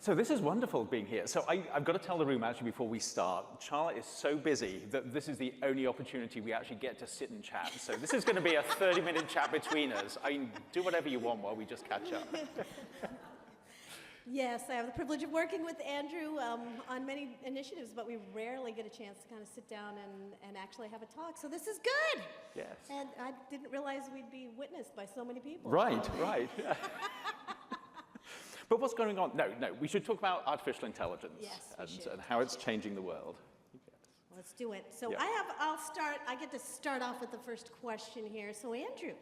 So this is wonderful being here. So I've got to tell the room actually before we start, Charla is so busy that this is the only opportunity we actually get to sit and chat. So this is going to be a 30-minute chat between us. I mean, do whatever you want while we just catch up. Yes, I have the privilege of working with Andrew on many initiatives, but we rarely get a chance to kind of sit down and actually have a talk. So this is good. Yes. And I didn't realize we'd be witnessed by so many people. Right, right. But what's going on? No, we should talk about artificial intelligence and how it's changing the world. Yes. Let's do it. So yeah. I get to start off with the first question here. So Andrew,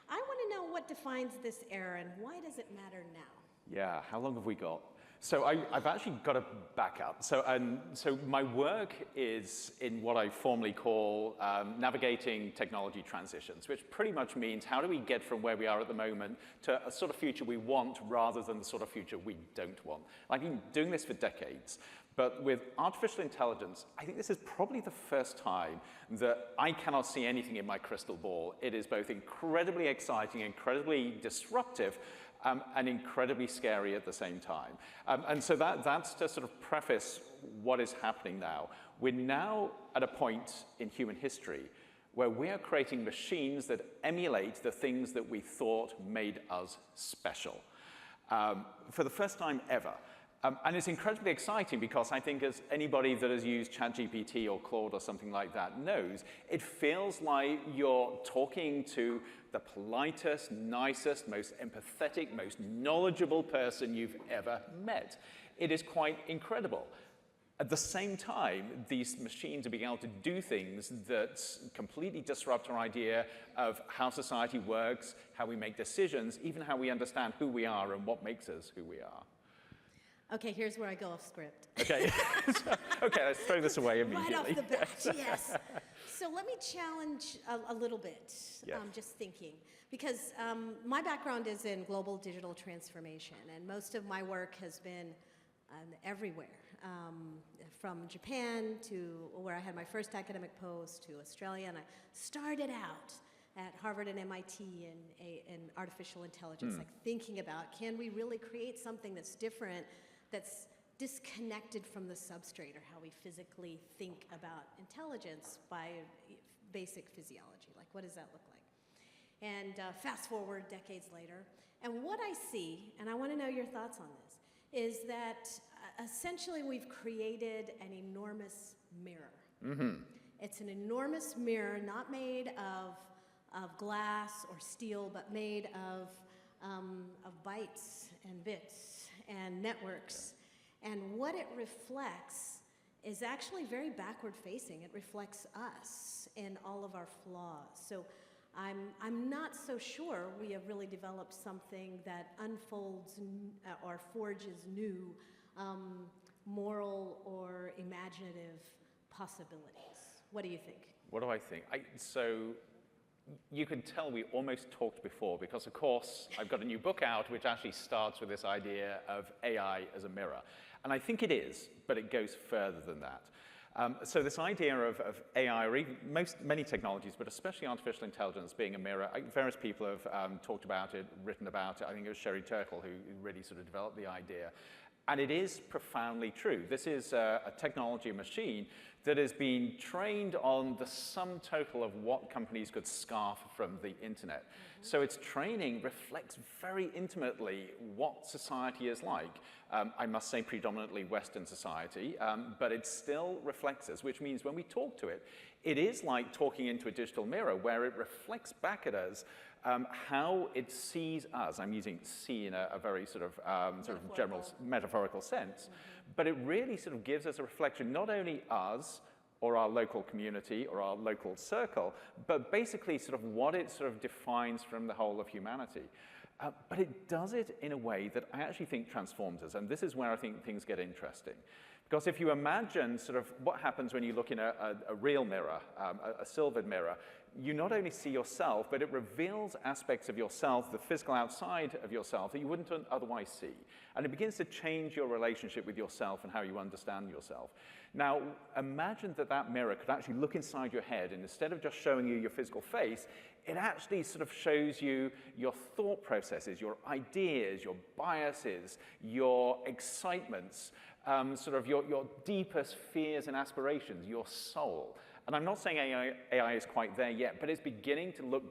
I want to know what defines this era and why does it matter now? Yeah, how long have we got? So I've actually got to back up. So my work is in what I formally call navigating technology transitions, which pretty much means how do we get from where we are at the moment to a sort of future we want rather than the sort of future we don't want. I've been doing this for decades, but with artificial intelligence, I think this is probably the first time that I cannot see anything in my crystal ball. It is both incredibly exciting, incredibly disruptive, and incredibly scary at the same time. And so that's to sort of preface what is happening now. We're now at a point in human history where we are creating machines that emulate the things that we thought made us special for the first time ever. And it's incredibly exciting because I think as anybody that has used ChatGPT or Claude or something like that knows, it feels like you're talking to the politest, nicest, most empathetic, most knowledgeable person you've ever met. It is quite incredible. At the same time, these machines are being able to do things that completely disrupt our idea of how society works, how we make decisions, even how we understand who we are and what makes us who we are. Okay, here's where I go off script. Okay, okay, let's throw this away immediately. Right off the bat, yes. So let me challenge a little bit, just thinking, because my background is in global digital transformation, and most of my work has been everywhere, from Japan to where I had my first academic post to Australia, and I started out at Harvard and MIT in artificial intelligence, like thinking about, can we really create something that's different, that's disconnected from the substrate or how we physically think about intelligence by basic physiology? Like, what does that look like? And fast forward decades later, and what I see, and I want to know your thoughts on this, is that essentially we've created an enormous mirror. Mm-hmm. It's an enormous mirror, not made of glass or steel, but made of bytes and bits and networks. And what it reflects is actually very backward facing. It reflects us and all of our flaws. So I'm not so sure we have really developed something that unfolds or forges new moral or imaginative possibilities. What do you think? What do I think? So you can tell we almost talked before because, of course, I've got a new book out which actually starts with this idea of AI as a mirror. And I think it is, but it goes further than that. So this idea of AI, or even many technologies, but especially artificial intelligence being a mirror, various people have talked about it, written about it. I think it was Sherry Turkle who really sort of developed the idea. And it is profoundly true. This is a technology machine that has been trained on the sum total of what companies could scarf from the internet. Mm-hmm. So its training reflects very intimately what society is like. I must say predominantly Western society, but it still reflects us, which means when we talk to it, it is like talking into a digital mirror where it reflects back at us how it sees us. I'm using see in a very sort of general metaphorical sense, but it really sort of gives us a reflection, not only us or our local community or our local circle, but basically sort of what it sort of defines from the whole of humanity. But it does it in a way that I actually think transforms us, and this is where I think things get interesting. Because if you imagine sort of what happens when you look in a real mirror, a silvered mirror, you not only see yourself, but it reveals aspects of yourself, the physical outside of yourself, that you wouldn't otherwise see. And it begins to change your relationship with yourself and how you understand yourself. Now, imagine that that mirror could actually look inside your head, and instead of just showing you your physical face, It actually sort of shows you your thought processes, your ideas, your biases, your excitements, sort of your deepest fears and aspirations, your soul. And I'm not saying AI is quite there yet, but it's beginning to look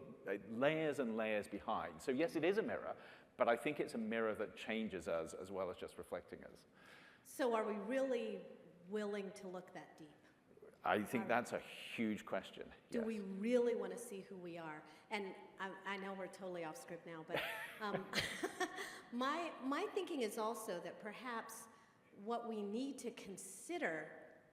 layers and layers behind. So yes, it is a mirror, but I think it's a mirror that changes us as well as just reflecting us. So are we really willing to look that deep? I think that's a huge question. Do we really want to see who we are? And I know we're totally off script now, but my thinking is also that perhaps what we need to consider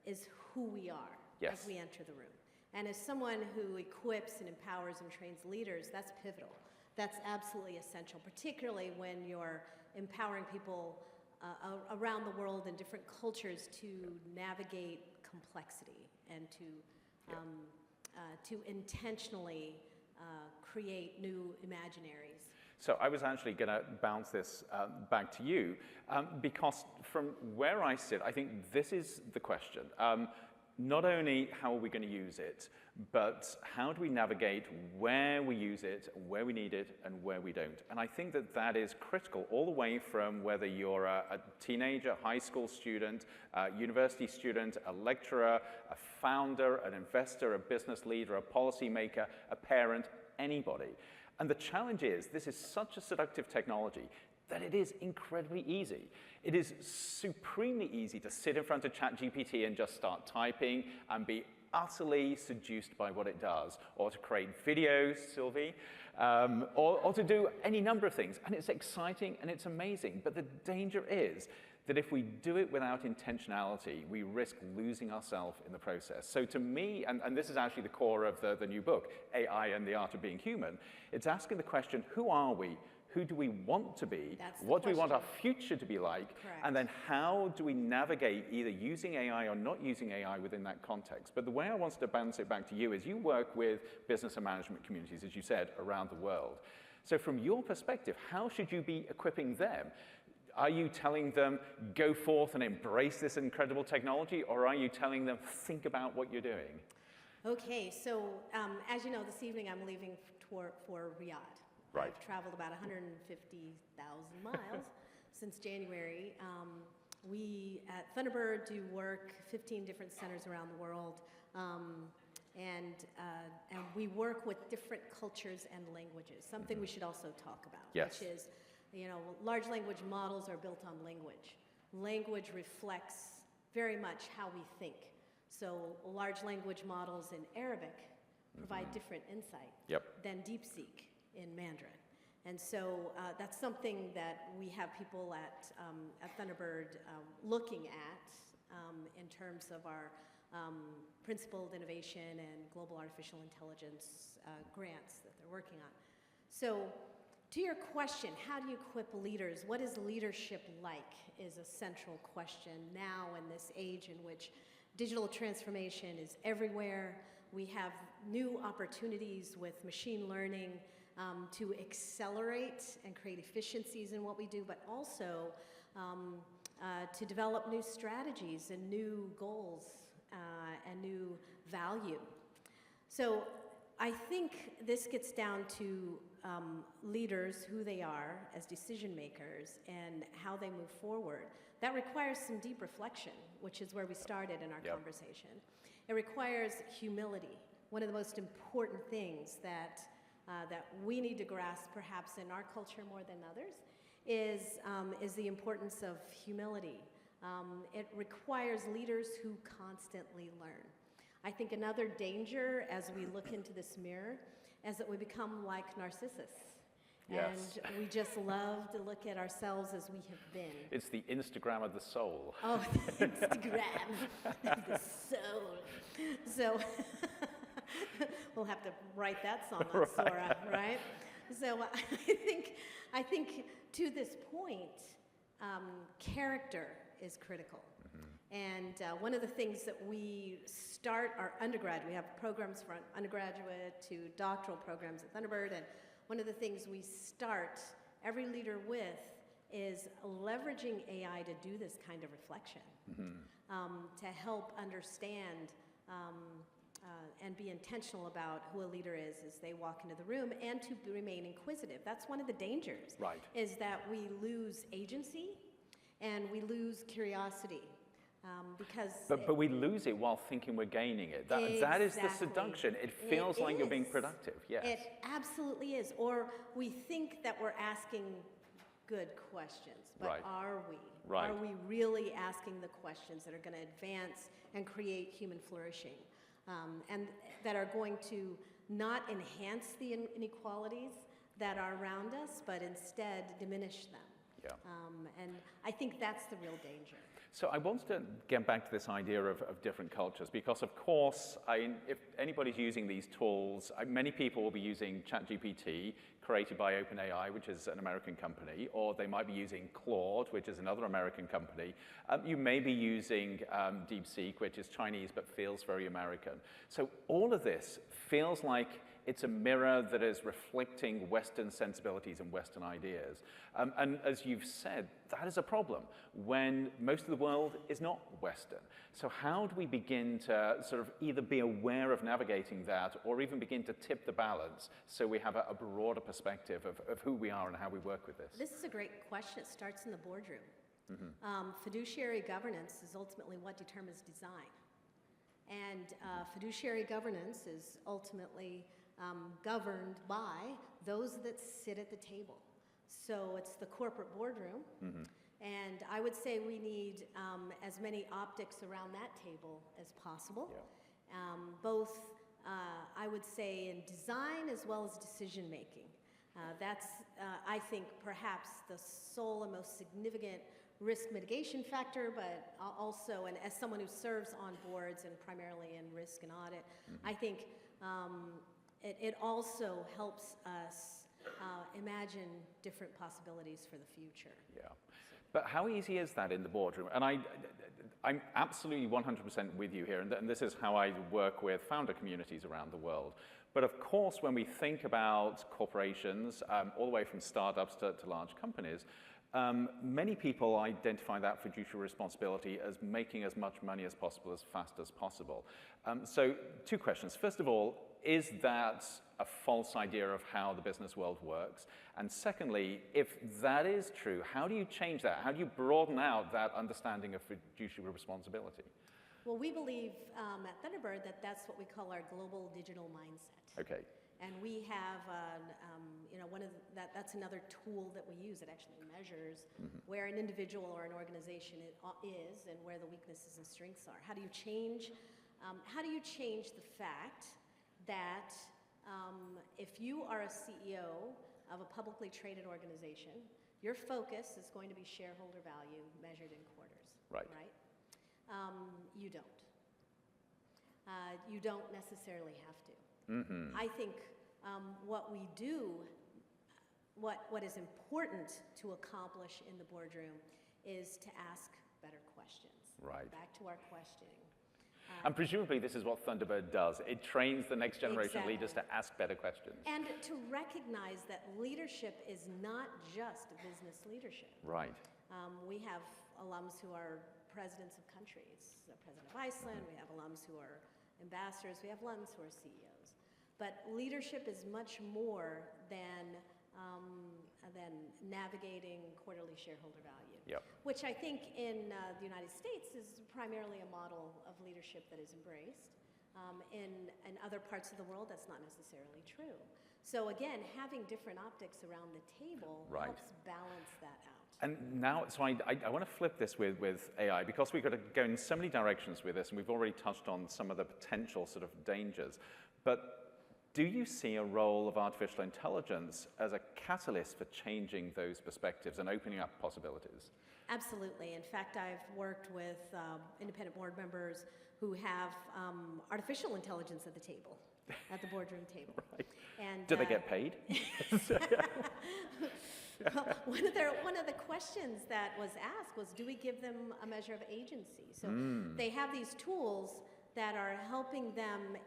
is who we are as we enter the room. And as someone who equips and empowers and trains leaders, that's pivotal. That's absolutely essential, particularly when you're empowering people around the world in different cultures to navigate complexity and to intentionally create new imaginaries. So I was actually going to bounce this back to you, because from where I sit, I think this is the question. Not only how are we going to use it, but how do we navigate where we use it, where we need it, and where we don't. And I think that that is critical all the way from whether you're a teenager, high school student, a university student, a lecturer, a founder, an investor, a business leader, a policymaker, a parent, anybody. And the challenge is, this is such a seductive technology that it is incredibly easy. It is supremely easy to sit in front of ChatGPT and just start typing and be utterly seduced by what it does, or to create videos, Sylvie, or to do any number of things. And it's exciting and it's amazing. But the danger is that if we do it without intentionality, we risk losing ourselves in the process. So to me, and this is actually the core of the new book, AI and the Art of Being Human, it's asking the question, who are we? Who do we want to be? What do we want our future to be like? Correct. And then how do we navigate either using AI or not using AI within that context? But the way I wanted to bounce it back to you is you work with business and management communities, as you said, around the world. So from your perspective, how should you be equipping them? Are you telling them, go forth and embrace this incredible technology? Or are you telling them, think about what you're doing? Okay, so as you know, this evening I'm leaving for Riyadh. Right. I've traveled about 150,000 miles since January. We at Thunderbird do work 15 different centers around the world, and we work with different cultures and languages. Something we should also talk about, which is, large language models are built on language. Language reflects very much how we think. So large language models in Arabic provide different insight than DeepSeek in Mandarin. And so that's something that we have people at Thunderbird looking at in terms of our principled innovation and global artificial intelligence grants that they're working on. So to your question, how do you equip leaders? What is leadership like is a central question now in this age in which digital transformation is everywhere. We have new opportunities with machine learning to accelerate and create efficiencies in what we do, but also to develop new strategies and new goals and new value. So I think this gets down to leaders, who they are as decision makers and how they move forward. That requires some deep reflection, which is where we started in our conversation. It requires humility. One of the most important things that we need to grasp, perhaps in our culture more than others, is the importance of humility. It requires leaders who constantly learn. I think another danger as we look into this mirror is that we become like Narcissus. Yes. And we just love to look at ourselves as we have been. It's the Instagram of the soul. Oh, the Instagram of the soul. So we'll have to write that song on Sora, right? So I think to this point, character is critical. And one of the things that we start our undergrad, we have programs from undergraduate to doctoral programs at Thunderbird, and one of the things we start every leader with is leveraging AI to do this kind of reflection, to help understand and be intentional about who a leader is as they walk into the room, and to remain inquisitive. That's one of the dangers, right, is that we lose agency and we lose curiosity. Because but we lose it while thinking we're gaining it. That is the seduction. It feels like you're being productive. Yes. It absolutely is. Or we think that we're asking good questions, but right. Are we? Right. Are we really asking the questions that are going to advance and create human flourishing, and that are going to not enhance the inequalities that are around us, but instead diminish them? Yeah. And I think that's the real danger. So I wanted to get back to this idea of different cultures, because of course, if anybody's using these tools, many people will be using ChatGPT, created by OpenAI, which is an American company, or they might be using Claude, which is another American company. You may be using DeepSeek, which is Chinese but feels very American. So all of this feels like it's a mirror that is reflecting Western sensibilities and Western ideas. And as you've said, that is a problem when most of the world is not Western. So how do we begin to sort of either be aware of navigating that, or even begin to tip the balance so we have a broader perspective of who we are and how we work with this? This is a great question. It starts in the boardroom. Fiduciary governance is ultimately what determines design. And fiduciary governance is ultimately governed by those that sit at the table. So it's the corporate boardroom. And I would say we need as many optics around that table as possible. Yeah. Both, I would say, in design as well as decision making. That's, I think, perhaps the sole and most significant risk mitigation factor, but also, and as someone who serves on boards and primarily in risk and audit, I think it also helps us imagine different possibilities for the future. Yeah. But how easy is that in the boardroom? And I'm absolutely 100% with you here, and this is how I work with founder communities around the world. But of course, when we think about corporations, all the way from startups to large companies, many people identify that fiduciary responsibility as making as much money as possible as fast as possible. So two questions. First of all, is that a false idea of how the business world works? And secondly, if that is true, how do you change that? How do you broaden out that understanding of fiduciary responsibility? Well, we believe at Thunderbird that that's what we call our global digital mindset. Okay. And we have, that's another tool that we use. It actually measures where an individual or an organization is and where the weaknesses and strengths are. How do you change the fact that if you are a CEO of a publicly traded organization, your focus is going to be shareholder value measured in quarters, right? You don't. You don't necessarily have to. I think what we do, what is important to accomplish in the boardroom is to ask better questions. Right. Back to our questioning. And presumably this is what Thunderbird does. It trains the next generation of leaders to ask better questions. And to recognize that leadership is not just business leadership. Right. We have alums who are presidents of countries, the president of Iceland, we have alums who are ambassadors, we have alums who are CEOs. But leadership is much more than navigating quarterly shareholder value, which I think in the United States is primarily a model of leadership that is embraced. In other parts of the world, that's not necessarily true. So again, having different optics around the table helps balance that out. And now, so I want to flip this with AI, because we've got to go in so many directions with this, and we've already touched on some of the potential sort of dangers. But do you see a role of artificial intelligence as a catalyst for changing those perspectives and opening up possibilities? Absolutely. In fact, I've worked with independent board members who have artificial intelligence at the table, at the boardroom table. Right. And, do they get paid? Well, one of the questions that was asked was, do we give them a measure of agency? So they have these tools that are helping them,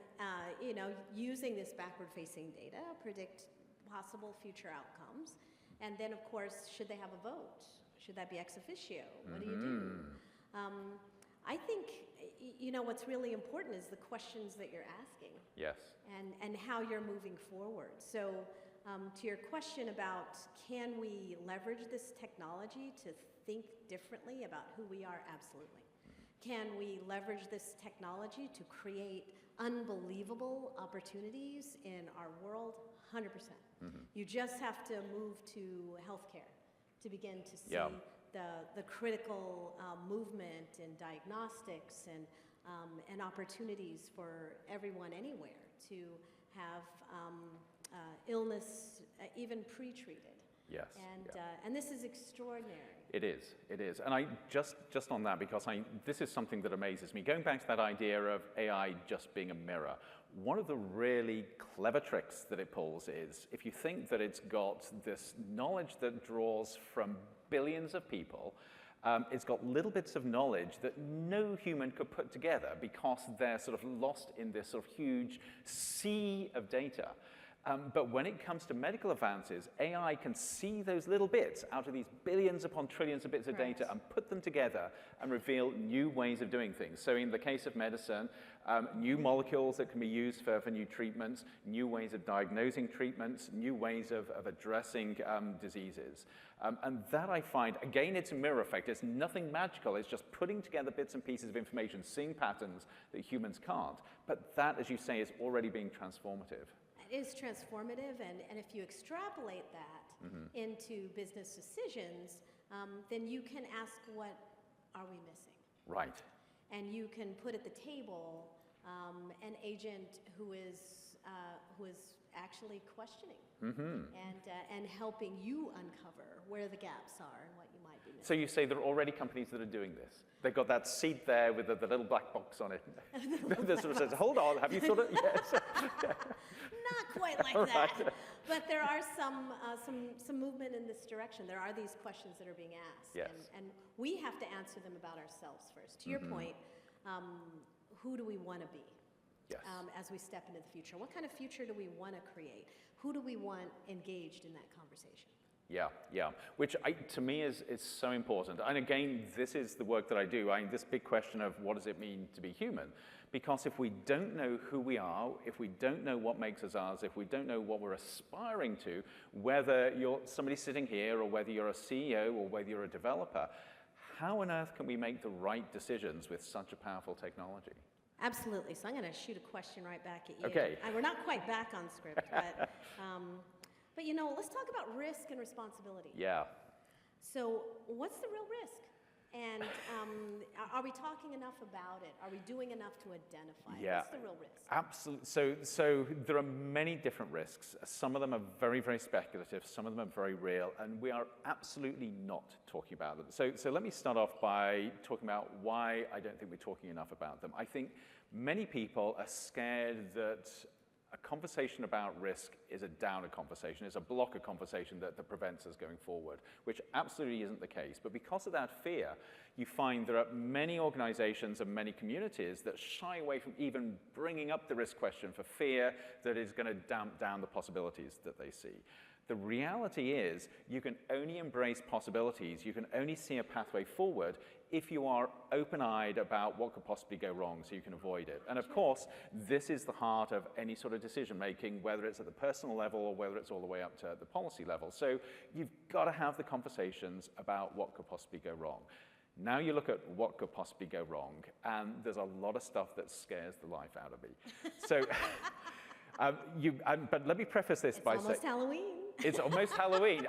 using this backward-facing data, predict possible future outcomes. And then, of course, should they have a vote? Should that be ex officio? What do you do? I think, what's really important is the questions that you're asking. Yes. And how you're moving forward. So to your question about can we leverage this technology to think differently about who we are? Absolutely. Can we leverage this technology to create unbelievable opportunities in our world? 100%. You just have to move to healthcare to begin to see the critical movement in diagnostics and opportunities for everyone anywhere to have illness even pre-treated. Yes. And this is extraordinary. It is. And I just on that, because this is something that amazes me. Going back to that idea of AI just being a mirror, one of the really clever tricks that it pulls is, if you think that it's got this knowledge that draws from billions of people, it's got little bits of knowledge that no human could put together because they're sort of lost in this sort of huge sea of data. But when it comes to medical advances, AI can see those little bits out of these billions upon trillions of bits of data and put them together and reveal new ways of doing things. So in the case of medicine, new molecules that can be used for new treatments, new ways of diagnosing treatments, new ways of addressing diseases. And that I find, again, it's a mirror effect. It's nothing magical. It's just putting together bits and pieces of information, seeing patterns that humans can't. But that, as you say, is already being transformative. It is transformative, and if you extrapolate that into business decisions, then you can ask, what are we missing? Right. And you can put at the table an agent who is actually questioning and helping you uncover where the gaps are and what you might be missing. So you say there are already companies that are doing this. They've got that seat there with the little black box on it. that sort of says, hold on, have you thought of, yes. Not quite like that, but there are some movement in this direction. There are these questions that are being asked, and we have to answer them about ourselves first. To your point, who do we want to be as we step into the future? What kind of future do we want to create? Who do we want engaged in that conversation? Yeah. Which to me is so important. And again, this is the work that I do. This big question of what does it mean to be human? Because if we don't know who we are, if we don't know what makes us ours, if we don't know what we're aspiring to, whether you're somebody sitting here or whether you're a CEO or whether you're a developer, how on earth can we make the right decisions with such a powerful technology? Absolutely. So I'm going to shoot a question right back at you. Okay. We're not quite back on script, but let's talk about risk and responsibility. Yeah. So what's the real risk? And are we talking enough about it? Are we doing enough to identify it? What's the real risk? Absolutely. So there are many different risks. Some of them are very, very speculative. Some of them are very real. And we are absolutely not talking about them. So let me start off by talking about why I don't think we're talking enough about them. I think many people are scared that a conversation about risk is a downer conversation, is a blocker conversation that prevents us going forward, which absolutely isn't the case. But because of that fear, you find there are many organizations and many communities that shy away from even bringing up the risk question for fear that is going to damp down the possibilities that they see. The reality is you can only embrace possibilities, you can only see a pathway forward if you are open-eyed about what could possibly go wrong so you can avoid it. And of course, this is the heart of any sort of decision-making, whether it's at the personal level or whether it's all the way up to the policy level. So you've got to have the conversations about what could possibly go wrong. Now you look at what could possibly go wrong, and there's a lot of stuff that scares the life out of me. So, but let me preface this by saying... It's almost Halloween. It's almost Halloween.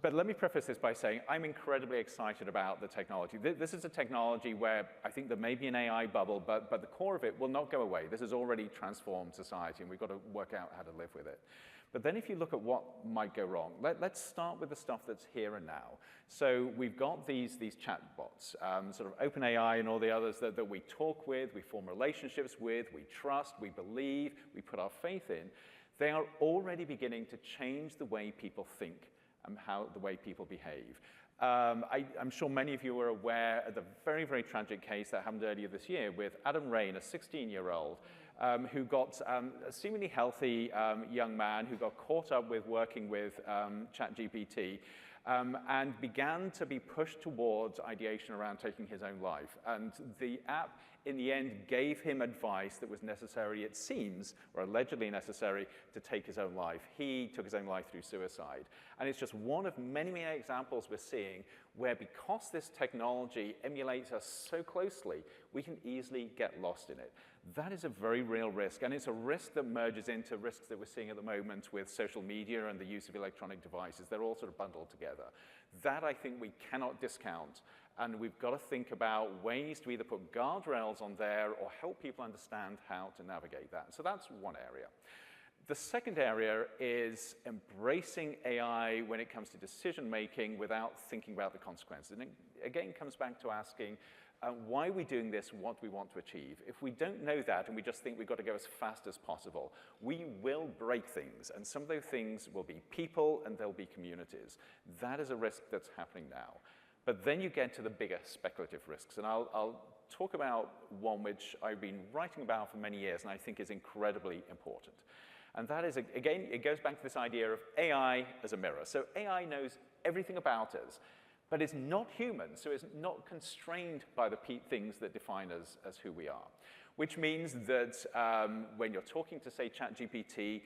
But let me preface this by saying I'm incredibly excited about the technology. This is a technology where I think there may be an AI bubble, but the core of it will not go away. This has already transformed society, and we've got to work out how to live with it. But then if you look at what might go wrong, let's start with the stuff that's here and now. So we've got these chatbots, sort of OpenAI and all the others that we talk with, we form relationships with, we trust, we believe, we put our faith in. They are already beginning to change the way people think and the way people behave. I'm sure many of you are aware of the very, very tragic case that happened earlier this year with Adam Rain, a 16-year-old, who got a seemingly healthy young man who got caught up with working with ChatGPT and began to be pushed towards ideation around taking his own life. And the app, in the end, gave him advice that was necessary, it seems, or allegedly necessary, to take his own life. He took his own life through suicide. And it's just one of many, many examples we're seeing where, because this technology emulates us so closely, we can easily get lost in it. That is a very real risk, and it's a risk that merges into risks that we're seeing at the moment with social media and the use of electronic devices. They're all sort of bundled together. That, I think, we cannot discount, and we've got to think about ways to either put guardrails on there or help people understand how to navigate that. So that's one area. The second area is embracing AI when it comes to decision-making without thinking about the consequences. And it, again, comes back to asking, why are we doing this, what do we want to achieve? If we don't know that and we just think we've got to go as fast as possible, we will break things, and some of those things will be people and they'll be communities. That is a risk that's happening now. But then you get to the bigger speculative risks, and I'll talk about one which I've been writing about for many years and I think is incredibly important. And that is, again, it goes back to this idea of AI as a mirror. So AI knows everything about us, but it's not human, so it's not constrained by the things that define us as who we are. Which means that when you're talking to, say, ChatGPT,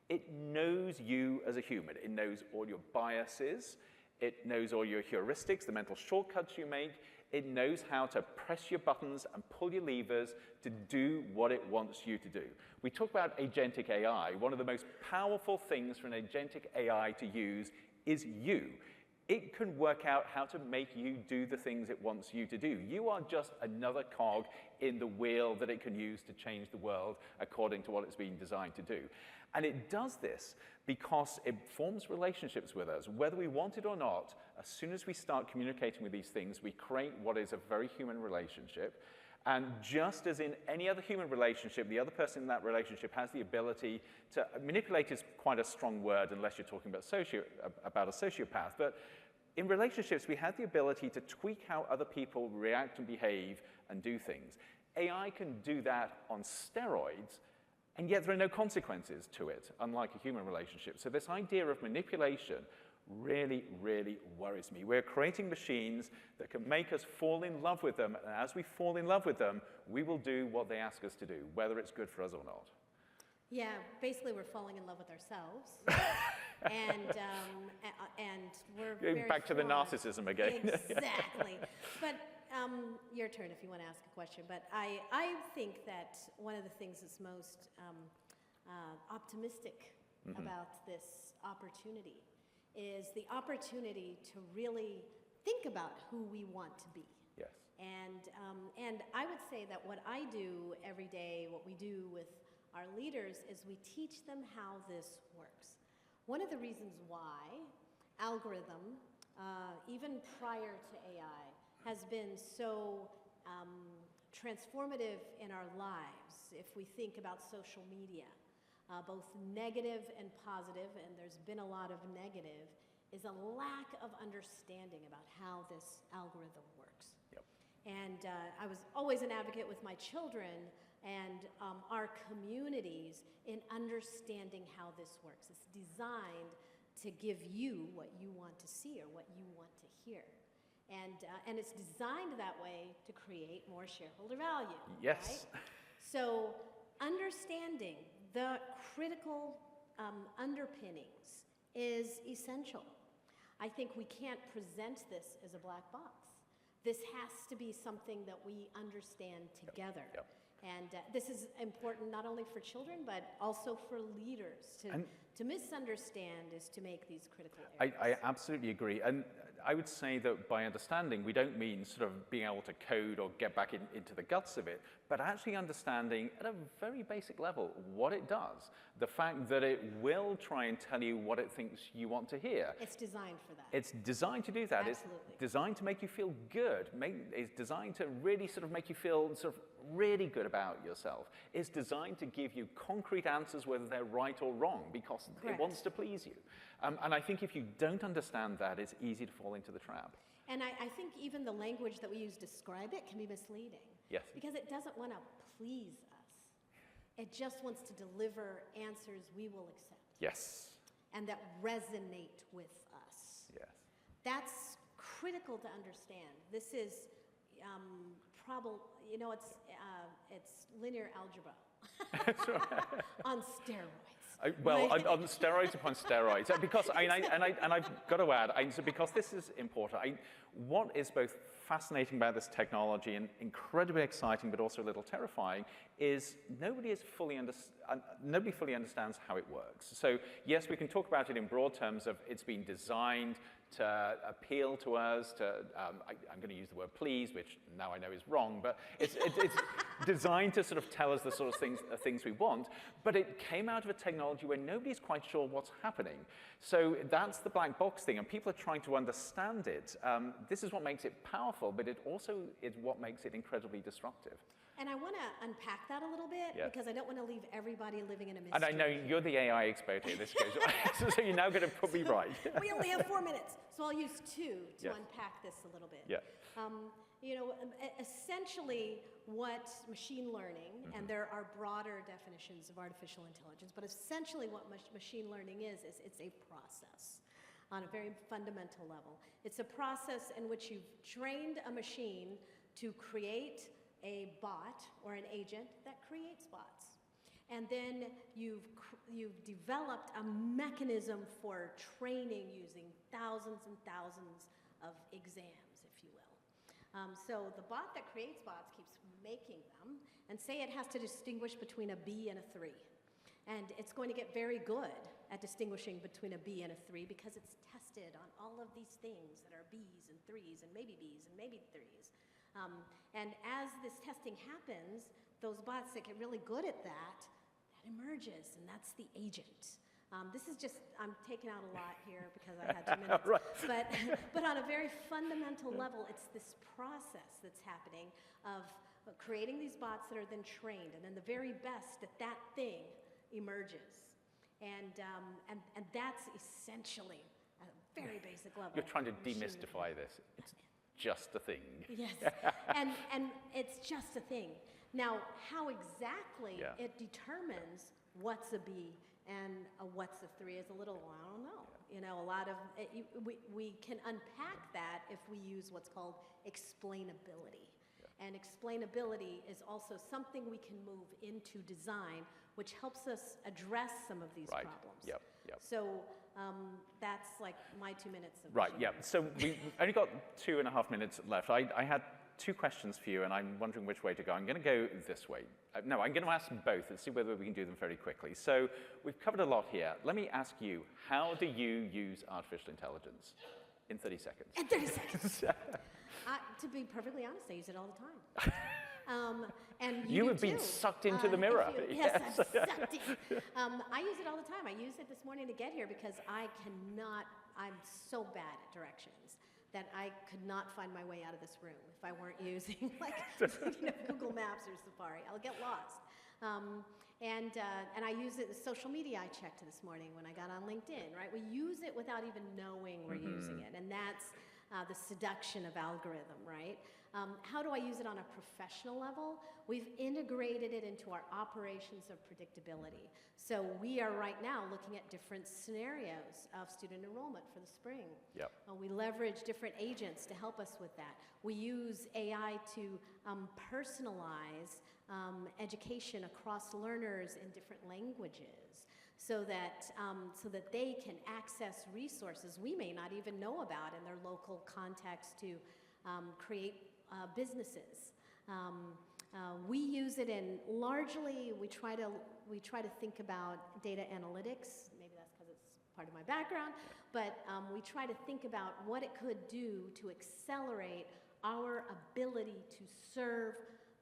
it knows you as a human. It knows all your biases. It knows all your heuristics, the mental shortcuts you make. It knows how to press your buttons and pull your levers to do what it wants you to do. We talk about agentic AI. One of the most powerful things for an agentic AI to use is you. It can work out how to make you do the things it wants you to do. You are just another cog in the wheel that it can use to change the world according to what it's been designed to do. And it does this because it forms relationships with us. Whether we want it or not, as soon as we start communicating with these things, we create what is a very human relationship. And just as in any other human relationship, the other person in that relationship has the ability to manipulate is quite a strong word unless you're talking about a sociopath. But in relationships, we have the ability to tweak how other people react and behave and do things. AI can do that on steroids, and yet there are no consequences to it, unlike a human relationship. So this idea of manipulation really, really worries me. We're creating machines that can make us fall in love with them, and as we fall in love with them, we will do what they ask us to do, whether it's good for us or not. Yeah, basically we're falling in love with ourselves. and we're very back to the narcissism again. Exactly. But your turn if you want to ask a question. But I think that one of the things that's most optimistic about this opportunity is the opportunity to really think about who we want to be. Yes. And I would say that what I do every day, what we do with our leaders, is we teach them how this works. One of the reasons why algorithm, even prior to AI, has been so transformative in our lives, if we think about social media, both negative and positive, and there's been a lot of negative, is a lack of understanding about how this algorithm works. Yep. And I was always an advocate with my children and our communities in understanding how this works. It's designed to give you what you want to see or what you want to hear. And it's designed that way to create more shareholder value. Yes. Right? So understanding the critical underpinnings is essential. I think we can't present this as a black box. This has to be something that we understand together. Yep. And this is important not only for children, but also for leaders. To misunderstand is to make these critical errors. I absolutely agree. And I would say that by understanding, we don't mean sort of being able to code or get back into the guts of it, but actually understanding at a very basic level what it does. The fact that it will try and tell you what it thinks you want to hear. It's designed for that. It's designed to do that. Absolutely. It's designed to make you feel good. It's designed to really sort of make you feel sort of really good about yourself. It's designed to give you concrete answers whether they're right or wrong because Correct. It wants to please you. And I think if you don't understand that, it's easy to fall into the trap. And I think even the language that we use to describe it can be misleading. Yes. Because it doesn't want to please us. It just wants to deliver answers we will accept. Yes. And that resonate with us. Yes. That's critical to understand. This is probably, you know, it's linear algebra on steroids. Well, right? on steroids upon steroids, because I've got to add, because this is important. What is both fascinating about this technology and incredibly exciting, but also a little terrifying, is nobody fully understands how it works. So yes, we can talk about it in broad terms of it's been designed to appeal to us, I'm going to use the word please, which now I know is wrong, but it's designed to sort of tell us the sort of things we want, but it came out of a technology where nobody's quite sure what's happening. So that's the black box thing, and people are trying to understand it. This is what makes it powerful, but it also is what makes it incredibly disruptive. And I want to unpack that a little bit, because I don't want to leave everybody living in a mystery. And I know you're the AI expert here. This goes, so you're now going to put me right. We only have 4 minutes, so I'll use 2 to unpack this a little bit. Yeah. You know, essentially what machine learning, and there are broader definitions of artificial intelligence, but essentially what machine learning is it's a process on a very fundamental level. It's a process in which you've trained a machine to create a bot or an agent that creates bots. And then you've developed a mechanism for training using thousands and thousands of exams, if you will. So the bot that creates bots keeps making them, and say it has to distinguish between a B and a 3. And it's going to get very good at distinguishing between a B and a 3 because it's tested on all of these things that are B's and 3's and maybe B's and maybe 3's. And as this testing happens, those bots that get really good at that emerges, and that's the agent. This is just, I'm taking out a lot here because I had 2 minutes. Right. But on a very fundamental level, it's this process that's happening of creating these bots that are then trained, and then the very best at that thing emerges. And that's essentially, at a very basic level. You're trying to demystify this. It's just a thing. Yes, and it's just a thing. Now, how exactly it determines what's a B and a what's a 3 is a little, I don't know. You know, a lot of, we can unpack that if we use what's called explainability. And explainability is also something we can move into design, which helps us address some of these problems. Yep. So that's like my 2 minutes of Right, so we've only got 2.5 minutes left. I had 2 questions for you, and I'm wondering which way to go. I'm going to go this way. No, I'm going to ask them both and see whether we can do them very quickly. So we've covered a lot here. Let me ask you, how do you use artificial intelligence? In 30 seconds. In 30 seconds. To be perfectly honest, I use it all the time. And you have been sucked into the mirror. Yes, I'm sucked in. I use it all the time. I used it this morning to get here because I'm so bad at directions that I could not find my way out of this room if I weren't using Google Maps or Safari. I'll get lost. And I use it as social media. I checked this morning when I got on LinkedIn, right? We use it without even knowing we're using it. And that's the seduction of algorithm, right? How do I use it on a professional level? We've integrated it into our operations of predictability. So we are right now looking at different scenarios of student enrollment for the spring. Yep. We leverage different agents to help us with that. We use AI to personalize education across learners in different languages, so that they can access resources we may not even know about in their local context to create businesses. We use it in largely. We try to think about data analytics. Maybe that's because it's part of my background, but we try to think about what it could do to accelerate our ability to serve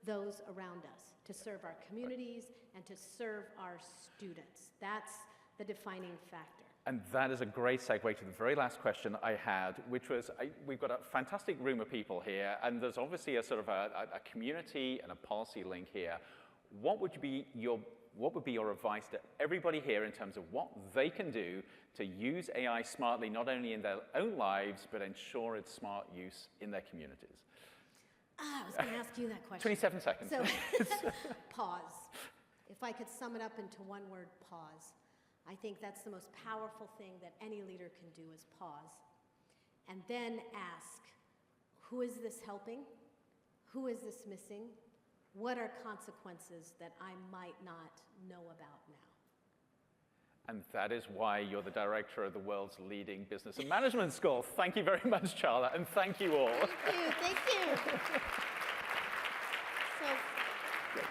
those around us, to serve our communities, and to serve our students. That's the defining factor. And that is a great segue to the very last question I had, which was, we've got a fantastic room of people here, and there's obviously a sort of a community and a policy link here. What would be your advice to everybody here in terms of what they can do to use AI smartly, not only in their own lives, but ensure its smart use in their communities? I was going to ask you that question. 27 seconds. So, pause. If I could sum it up into one word, pause. I think that's the most powerful thing that any leader can do is pause and then ask, who is this helping? Who is this missing? What are consequences that I might not know about now? And that is why you're the director of the world's leading business and management school. Thank you very much, Charla, and thank you all. Thank you, thank you. So,